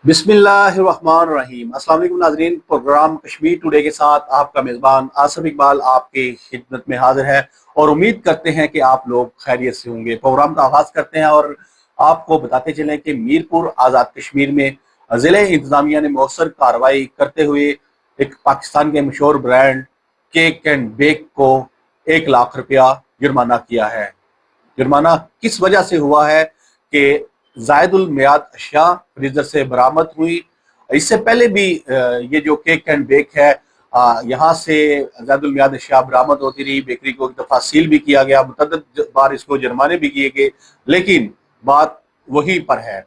बिस्मिल्लाहिर्रहमानिर्रहीम। अस्सलाम वालेकुम नाज़रीन, प्रोग्राम कश्मीर टुडे के साथ आपका मेज़बान आसिफ इकबाल आपके खिदमत में हाजिर है और उम्मीद करते हैं कि आप लोग खैरियत से होंगे। प्रोग्राम का आगाज़ करते हैं और आपको बताते चलें कि मीरपुर आज़ाद कश्मीर में ज़िले इंतज़ामिया ने मौसर कार्रवाई करते हुए एक पाकिस्तान के मशहूर ब्रांड केक एंड बेक को 1 लाख रुपया जुर्माना किया है। जुर्माना किस वजह से हुआ है कि जायदुल मियाद अशिया फ्रीजर से बरामद हुई। इससे पहले भी ये जो केक एंड बेक है, यहाँ से जायदुल मियाद अशिया बरामद होती रही। बेकरी को एक दफ़ा सील भी किया गया, मुतअद्दिद बार इसको जुर्माने भी किए गए, लेकिन बात वहीं पर है।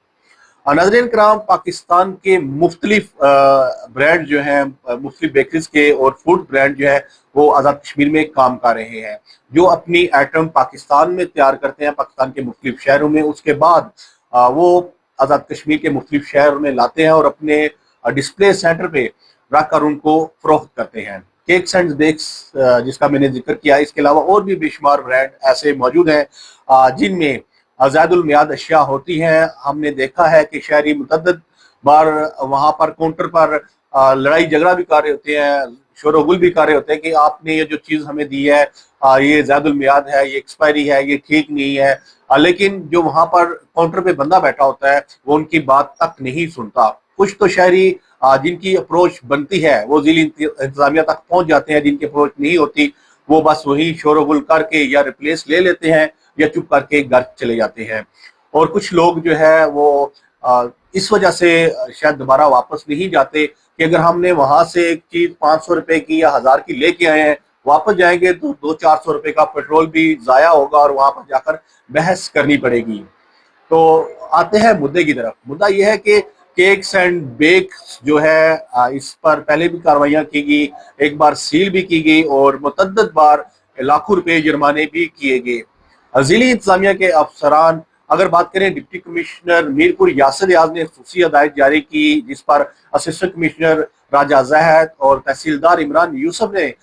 नाज़रीन कराम, पाकिस्तान के मुख्तलिफ ब्रांड जो हैं, मुख्तलिफ बेकरीज के और फूड ब्रांड जो है वो आज़ाद कश्मीर में काम कर रहे हैं, जो अपनी आइटम पाकिस्तान में तैयार करते हैं, पाकिस्तान के मुख्तलिफ शहरों में। उसके बाद वो आज़ाद कश्मीर के मुख्तलिफ शहरों में लाते हैं और अपने डिस्प्ले सेंटर पे रखकर उनको फरोख्त करते हैं। केक्स एंड बेक्स जिसका मैंने जिक्र किया, इसके अलावा और भी बेशुमार ब्रांड ऐसे मौजूद हैं जिनमें जायदुल मियाद अशिया होती हैं। हमने देखा है कि शहरी मुतअद्दिद बार वहाँ पर काउंटर पर लड़ाई झगड़ा भी कर रहे होते हैं, शोरगुल भी कर रहे होते हैं कि आपने ये जो चीज़ हमें दी है ये जायदुल मियाद है, ये एक्सपायरी है, ये ठीक नहीं है। लेकिन जो वहाँ पर काउंटर पे बंदा बैठा होता है वो उनकी बात तक नहीं सुनता। कुछ तो शहरी जिनकी अप्रोच बनती है वो जिली इंतजामिया तक पहुंच जाते हैं, जिनकी अप्रोच नहीं होती वो बस वही शोरगुल करके या रिप्लेस ले लेते हैं या चुप करके घर चले जाते हैं। और कुछ लोग जो है वो इस वजह से शायद दोबारा वापस नहीं जाते कि अगर हमने वहां से एक चीज 500 रुपए की या 1000 की लेके आए हैं, वापस जाएंगे तो 200-400 रुपए का पेट्रोल भी जाया होगा और वहां पर जाकर बहस करनी पड़ेगी। तो आते हैं मुद्दे की तरफ। मुद्दा यह है कि केक्स एंड बेक्स जो है इस पर पहले भी कार्रवाइयां की गई, एक बार सील भी की गई और मुतअद्दिद बार लाखों रुपए जुर्माने भी किए गए। जिली इंतजामिया के अफसरान, अगर बात करें डिप्टी कमिश्नर मीरपुर यासिर रियाज ने खुसूसी हिदायत जारी की, जिस पर असिस्टेंट कमिश्नर राजा जहद और तहसीलदार इमरान यूसुफ ने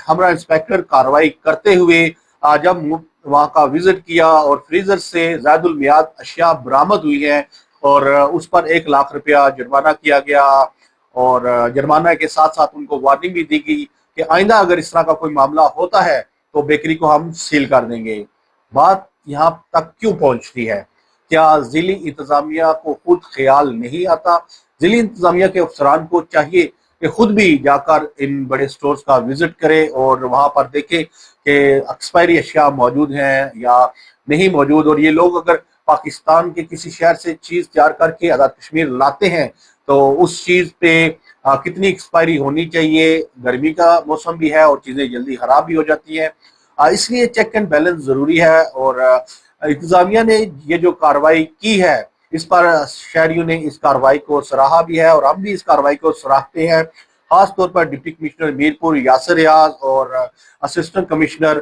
हमरा इंस्पेक्टर कार्रवाई करते हुए जब वहाँ का विजिट किया और फ्रीजर से जायदुल मियाद अशिया बरामद हुई है और उस पर 1 लाख रुपया जुर्माना किया गया। और जुर्माना के साथ साथ उनको वार्निंग भी दी गई कि आइंदा अगर इस तरह का कोई मामला होता है तो बेकरी को हम सील कर देंगे। बात यहाँ तक क्यों पहुंचती है? क्या जिली इंतजामिया को खुद ख्याल नहीं आता? जिली इंतजामिया के अफसरान को चाहिए कि खुद भी जाकर इन बड़े स्टोर्स का विजिट करे और वहां पर देखे कि एक्सपायरी अशिया मौजूद हैं या नहीं मौजूद। और ये लोग अगर पाकिस्तान के किसी शहर से चीज तैयार करके आज़ाद कश्मीर लाते हैं तो उस चीज पे कितनी एक्सपायरी होनी चाहिए। गर्मी का मौसम भी है और चीजें जल्दी खराब भी हो जाती हैं, इसलिए चेक एंड बैलेंस जरूरी है। और इंतजामिया ने ये जो कार्रवाई की है इस पर शहरियों ने इस कार्रवाई को सराहा भी है और हम भी इस कार्रवाई को सराहते हैं। खासतौर पर डिप्टी कमिश्नर मीरपुर यासिर रियाज और असिस्टेंट कमिश्नर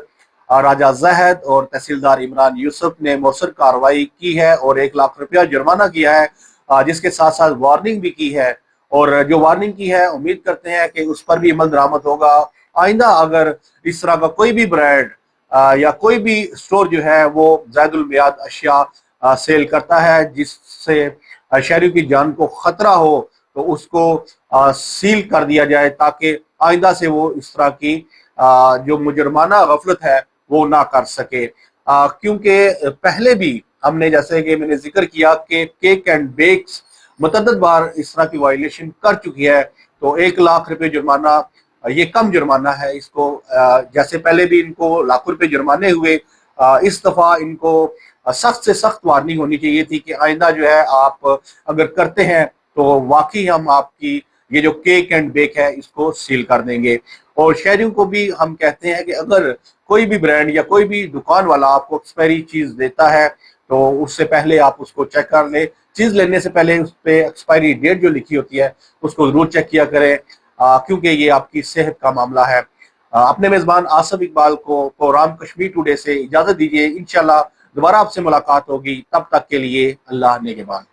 राजा जहद और तहसीलदार इमरान यूसुफ ने मौसर कार्रवाई की है और 1 लाख रुपया जुर्माना किया है, जिसके साथ साथ वार्निंग भी की है। और जो वार्निंग की है उम्मीद करते हैं कि उस पर भी अमल दरामद होगा। आइंदा अगर इस तरह का कोई भी ब्रांड या कोई भी स्टोर जो है वो जायदुल मियाद अशिया सेल करता है जिससे शहरियों की जान को खतरा हो तो उसको सील कर दिया जाए, ताकि आइंदा से वो इस तरह की जो मुजरमाना गफलत है वो ना कर सके। क्योंकि पहले भी हमने, जैसे कि मैंने जिक्र किया कि केक एंड बेक्स मुतअद्दिद बार इस तरह की वायलेशन कर चुकी है, तो 1 लाख रुपए जुर्माना ये कम जुर्माना है। इसको जैसे पहले भी इनको लाखों रुपए जुर्माने हुए, इस दफा इनको सख्त से सख्त वार्निंग होनी चाहिए थी कि आइंदा जो है आप अगर करते हैं तो वाकई हम आपकी ये जो केक एंड बेक है इसको सील कर देंगे। और शहरियों को भी हम कहते हैं कि अगर कोई भी ब्रांड या कोई भी दुकान वाला आपको एक्सपायरी चीज देता है तो उससे पहले आप उसको चेक कर लें। चीज लेने से पहले उस पर एक्सपायरी डेट जो लिखी होती है उसको जरूर चेक किया करें, क्योंकि ये आपकी सेहत का मामला है। अपने मेजबान आसिफ इकबाल को प्रोग्राम कश्मीर टुडे से इजाजत दीजिए। इंशाल्लाह दोबारा आपसे मुलाकात होगी, तब तक के लिए अल्लाह ने के बाद।